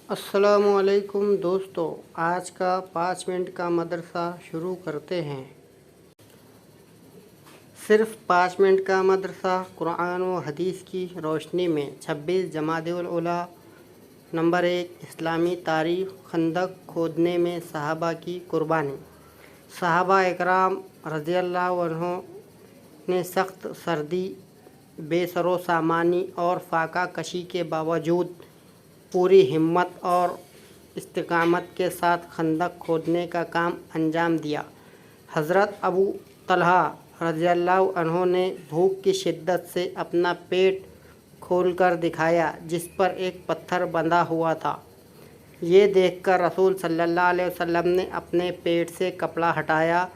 السلام علیکم دوستو، آج کا 5 منٹ کا مدرسہ شروع کرتے ہیں۔ صرف 5 منٹ کا مدرسہ قرآن و حدیث کی روشنی میں 26 جمادی الاولیٰ۔ نمبر 1، اسلامی تاریخ۔ خندق کھودنے میں صحابہ کی قربانی۔ صحابہ اکرام رضی اللہ عنہ نے سخت سردی، بے سر و سامانی اور فاقہ کشی کے باوجود پوری ہمت اور استقامت کے ساتھ خندق کھودنے کا کام انجام دیا۔ حضرت ابو طلحہ رضی اللہ عنہ نے بھوک کی شدت سے اپنا پیٹ کھول کر دکھایا جس پر ایک پتھر بندھا ہوا تھا۔ یہ دیکھ کر رسول صلی اللہ علیہ وسلم نے اپنے پیٹ سے کپڑا ہٹایا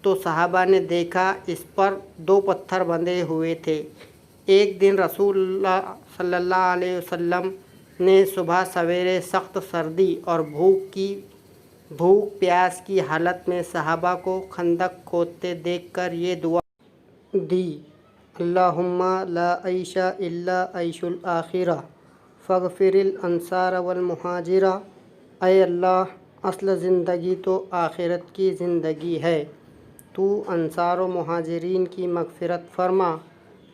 تو صحابہ نے دیکھا اس پر 2 پتھر بندھے ہوئے تھے۔ ایک دن رسول اللہ صلی اللہ علیہ وسلم نے صبح سویرے سخت سردی اور بھوک پیاس کی حالت میں صحابہ کو خندق کھودتے دیکھ کر یہ دعا دی: اللہم لا عیش الا عیش الآخرہ فاغفر الانصار والمہاجرہ۔ اے اللہ، اصل زندگی تو آخرت کی زندگی ہے، تو انصار و مہاجرین کی مغفرت فرما۔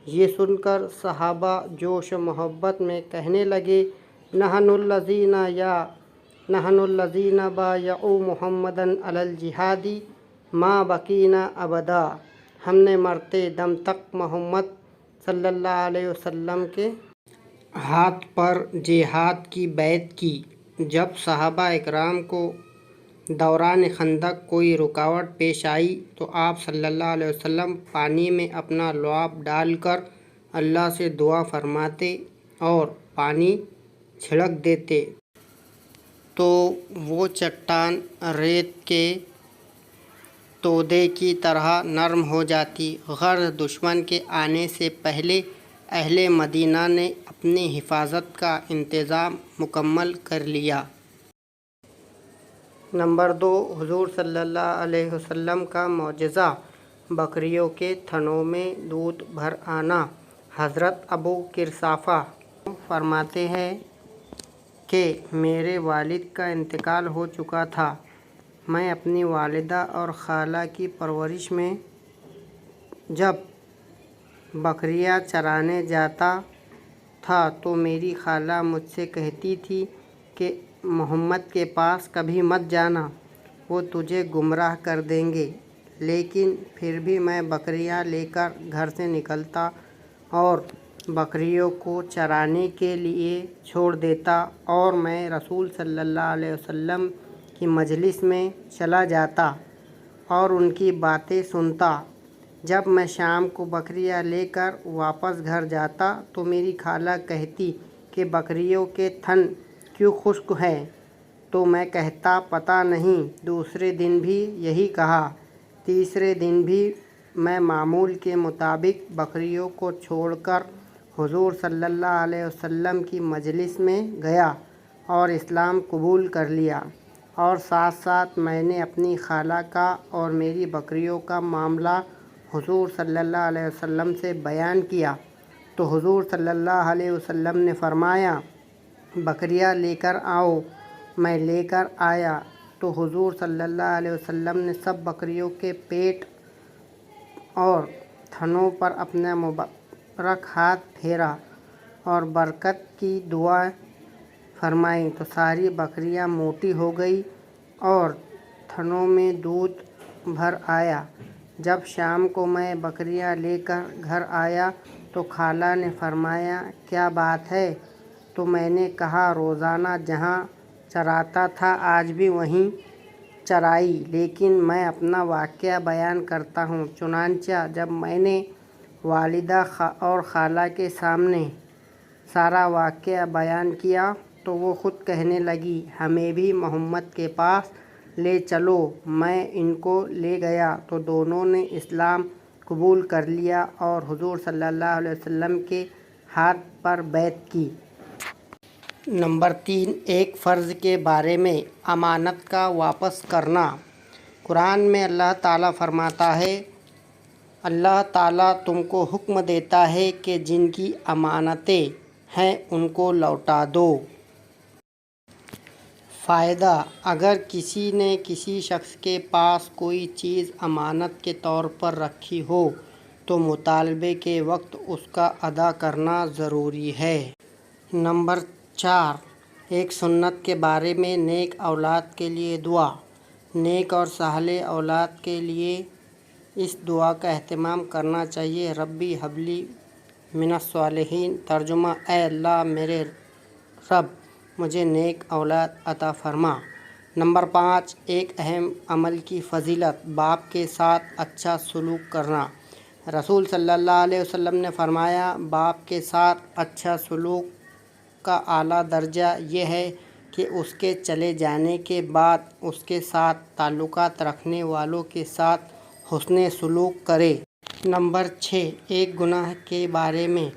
یہ سن کر صحابہ جوش و محبت میں کہنے لگے: نحن الذین بایعوا محمدا علی الجہاد ما بقینا ابدا۔ ہم نے مرتے دم تک محمد صلی اللہ علیہ وسلم کے ہاتھ پر جہاد کی بیعت کی۔ جب صحابہ اکرام کو دوران خندق کوئی رکاوٹ پیش آئی تو آپ صلی اللہ علیہ وسلم پانی میں اپنا لعاب ڈال کر اللہ سے دعا فرماتے اور پانی چھڑک دیتے تو وہ چٹان ریت کے تودے کی طرح نرم ہو جاتی۔ غرض دشمن کے آنے سے پہلے اہل مدینہ نے اپنی حفاظت کا انتظام مکمل کر لیا۔ نمبر 2، حضور صلی اللہ علیہ وسلم کا معجزہ، بکریوں کے تھنوں میں دودھ بھر آنا۔ حضرت ابو قرافہ فرماتے ہیں کہ میرے والد کا انتقال ہو چکا تھا۔ میں اپنی والدہ اور خالہ کی پرورش میں جب بکریاں چرانے جاتا تھا تو میری خالہ مجھ سے کہتی تھی کہ محمد کے پاس کبھی مت جانا، وہ تجھے گمراہ کر دیں گے۔ لیکن پھر بھی میں بکریاں لے کر گھر سے نکلتا اور بکریوں کو چرانے کے لیے چھوڑ دیتا اور میں رسول صلی اللہ علیہ وسلم کی مجلس میں چلا جاتا اور ان کی باتیں سنتا۔ جب میں شام کو بکریاں لے کر واپس گھر جاتا تو میری خالہ کہتی کہ بکریوں کے تھن کیوں خشک ہیں؟ تو میں کہتا پتہ نہیں۔ دوسرے دن بھی یہی کہا۔ تیسرے دن بھی میں معمول کے مطابق بکریوں کو چھوڑ کر حضور صلی اللہ علیہ وسلم کی مجلس میں گیا اور اسلام قبول کر لیا، اور ساتھ ساتھ میں نے اپنی خالہ کا اور میری بکریوں کا معاملہ حضور صلی اللہ علیہ وسلم سے بیان کیا تو حضور صلی اللہ علیہ وسلم نے فرمایا: بکریاں لے کر آؤ۔ میں لے کر آیا تو حضور صلی اللہ علیہ وسلم نے سب بکریوں کے پیٹ اور تھنوں پر اپنا مبارک ہاتھ پھیرا اور برکت کی دعائیں فرمائیں تو ساری بکریاں موٹی ہو گئیں اور تھنوں میں دودھ بھر آیا۔ جب شام کو میں بکریاں لے کر گھر آیا تو خالہ نے فرمایا: کیا بات ہے؟ تو میں نے کہا: روزانہ جہاں چراتا تھا آج بھی وہیں چرائی، لیکن میں اپنا واقعہ بیان کرتا ہوں۔ چنانچہ جب میں نے والدہ اور خالہ کے سامنے سارا واقعہ بیان کیا تو وہ خود کہنے لگی: ہمیں بھی محمد کے پاس لے چلو۔ میں ان کو لے گیا تو دونوں نے اسلام قبول کر لیا اور حضور صلی اللہ علیہ وسلم کے ہاتھ پر بیعت کی۔ نمبر 3، ایک فرض کے بارے میں امانت کا واپس کرنا۔ قرآن میں اللہ تعالیٰ فرماتا ہے: اللہ تعالیٰ تم کو حکم دیتا ہے کہ جن کی امانتیں ہیں ان کو لوٹا دو۔ فائدہ: اگر کسی نے کسی شخص کے پاس کوئی چیز امانت کے طور پر رکھی ہو تو مطالبے کے وقت اس کا ادا کرنا ضروری ہے۔ نمبر 4، ایک سنت کے بارے میں نیک اولاد کے لیے دعا۔ نیک اور صالح اولاد کے لیے اس دعا کا اہتمام کرنا چاہیے: ربی ہب لی من الصالحین۔ ترجمہ: اے اللہ میرے رب مجھے نیک اولاد عطا فرما۔ نمبر 5، ایک اہم عمل کی فضیلت: باپ کے ساتھ اچھا سلوک کرنا۔ رسول صلی اللہ علیہ وسلم نے فرمایا، باپ کے ساتھ اچھا سلوک کا اعلیٰ درجہ یہ ہے کہ اس کے چلے جانے کے بعد اس کے ساتھ تعلقات رکھنے والوں کے ساتھ حسن سلوک کرے۔ نمبر 6، ایک گناہ کے بارے میں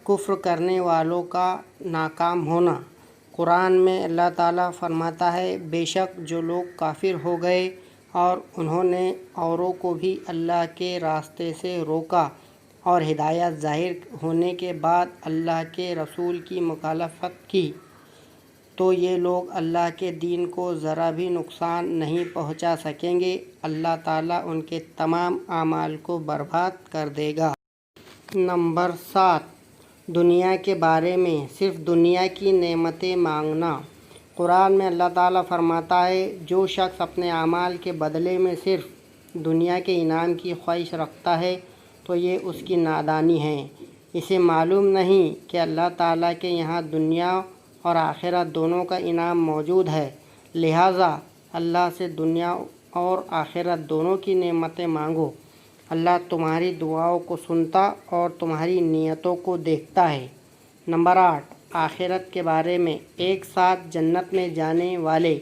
کفر کرنے والوں کا ناکام ہونا۔ قرآن میں اللہ تعالیٰ فرماتا ہے، بے شک جو لوگ کافر ہو گئے اور انہوں نے اوروں کو بھی اللہ کے راستے سے روکا اور ہدایت ظاہر ہونے کے بعد اللہ کے رسول کی مخالفت کی، تو یہ لوگ اللہ کے دین کو ذرا بھی نقصان نہیں پہنچا سکیں گے، اللہ تعالیٰ ان کے تمام اعمال کو برباد کر دے گا۔ نمبر 7، دنیا کے بارے میں صرف دنیا کی نعمتیں مانگنا۔ قرآن میں اللہ تعالیٰ فرماتا ہے، جو شخص اپنے اعمال کے بدلے میں صرف دنیا کے انعام کی خواہش رکھتا ہے تو یہ اس کی نادانی ہے۔ اسے معلوم نہیں کہ اللہ تعالیٰ کے یہاں دنیا اور آخرت دونوں کا انعام موجود ہے، لہٰذا اللہ سے دنیا اور آخرت دونوں کی نعمتیں مانگو۔ اللہ تمہاری دعاؤں کو سنتا اور تمہاری نیتوں کو دیکھتا ہے۔ نمبر 8، آخرت کے بارے میں ایک ساتھ جنت میں جانے والے۔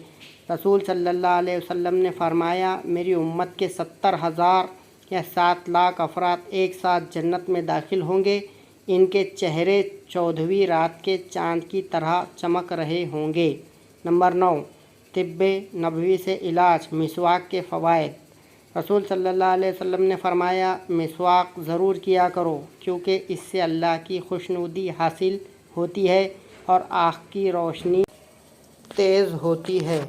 رسول صلی اللہ علیہ وسلم نے فرمایا، میری امت کے 70,000 یا 7 لاکھ افراد ایک ساتھ جنت میں داخل ہوں گے، ان کے چہرے 14ویں رات کے چاند کی طرح چمک رہے ہوں گے۔ نمبر 9، طب نبوی سے علاج، مسواک کے فوائد۔ رسول صلی اللہ علیہ وسلم نے فرمایا، مسواک ضرور کیا کرو کیونکہ اس سے اللہ کی خوشنودی حاصل ہوتی ہے اور آنکھ کی روشنی تیز ہوتی ہے۔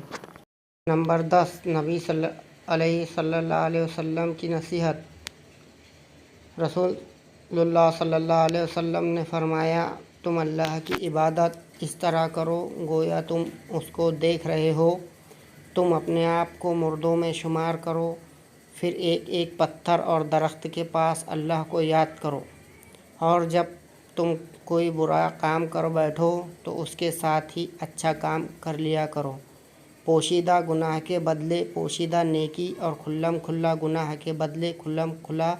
نمبر 10، نبی صلی اللہ علیہ وسلم کی نصیحت۔ رسول اللہ صلی اللہ علیہ وسلم نے فرمایا، تم اللہ کی عبادت اس طرح کرو گویا تم اس کو دیکھ رہے ہو، تم اپنے آپ کو مردوں میں شمار کرو، پھر ایک ایک پتھر اور درخت کے پاس اللہ کو یاد کرو، اور جب تم کوئی برا کام کر بیٹھو تو اس کے ساتھ ہی اچھا کام کر لیا کرو۔ پوشیدہ گناہ کے بدلے پوشیدہ نیکی اور کھلم کھلا گناہ کے بدلے کھلم کھلا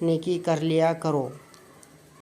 نیکی کر لیا کرو۔